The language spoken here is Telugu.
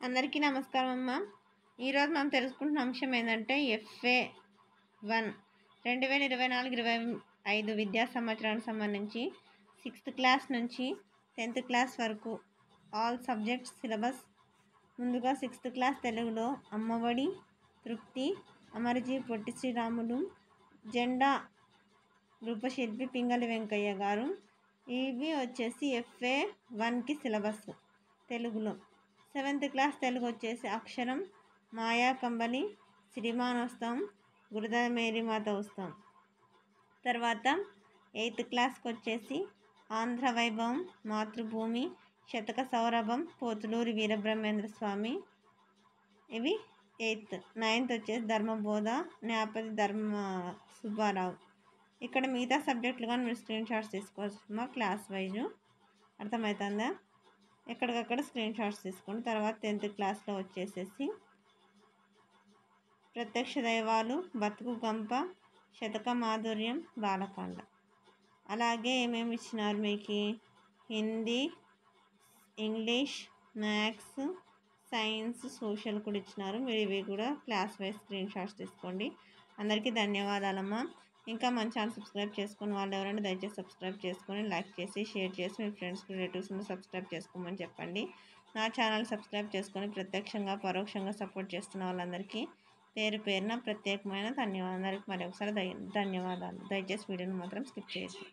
అందరికీ నమస్కారం అమ్మ. ఈరోజు మనం తెలుసుకుంటున్న అంశం ఏంటంటే FA1 2024-25 విద్యా సంవత్సరానికి సంబంధించి 6th క్లాస్ నుంచి 10th క్లాస్ వరకు ఆల్ సబ్జెక్ట్స్ సిలబస్. ముందుగా 6th క్లాస్ తెలుగులో అమ్మఒడి, తృప్తి, అమరజీ పొట్టి శ్రీరాములు, జెండా రూపశిల్పి పింగళి వెంకయ్య గారు. ఇవి వచ్చేసి FA1కి సిలబస్ తెలుగులో. 7th క్లాస్ తెలుగు వచ్చేసి అక్షరం, మాయా కంబలి, సిరిమానోత్సవం, గురుదర మేరీమాత ఉత్సవం. తర్వాత 8th క్లాస్కి వచ్చేసి ఆంధ్ర వైభవం, మాతృభూమి, శతక సౌరభం, పోతులూరి వీరబ్రహ్మేంద్ర స్వామి. ఇవి 8th. 9th వచ్చేసి ధర్మబోధ, న్యాపతి ధర్మ సుబ్బారావు. ఇక్కడ మిగతా సబ్జెక్టులు కానీ మీరు స్క్రీన్ షాట్స్ తీసుకోవచ్చు మా క్లాస్ వైజు. అర్థమవుతుందా? ఎక్కడికక్కడ స్క్రీన్ షాట్స్ తీసుకోండి. తర్వాత 10th క్లాస్లో వచ్చేసేసి ప్రత్యక్ష దైవాలు, బతుకు గంప, శతక మాధుర్యం, బాలకాండ. అలాగే ఏమేమి ఇచ్చినారు మీకు? Hindi, English, maths, science, social కూడా ఇచ్చినారు. మీరు ఇవి కూడా క్లాస్ వైజ్ స్క్రీన్ షాట్స్ తీసుకోండి. అందరికీ ధన్యవాదాలమ్మా. ఇంకా మన ఛానల్ సబ్స్క్రైబ్ చేసుకుని వాళ్ళు ఎవరైనా దయచేసి సబ్స్క్రైబ్ చేసుకొని లైక్ చేసి షేర్ చేసి మీ ఫ్రెండ్స్ రిలేటివ్స్ సబ్స్క్రైబ్ చేసుకోమని చెప్పండి. నా ఛానల్ సబ్స్క్రైబ్ చేసుకొని ప్రత్యక్షంగా పరోక్షంగా సపోర్ట్ చేస్తున్న వాళ్ళందరికీ పేరు పేరున ప్రత్యేకమైన ధన్యవాదాలు. మరి ఒకసారి ధన్యవాదాలు. దయచేసి వీడియోని మాత్రం స్కిప్ చేయొద్దు.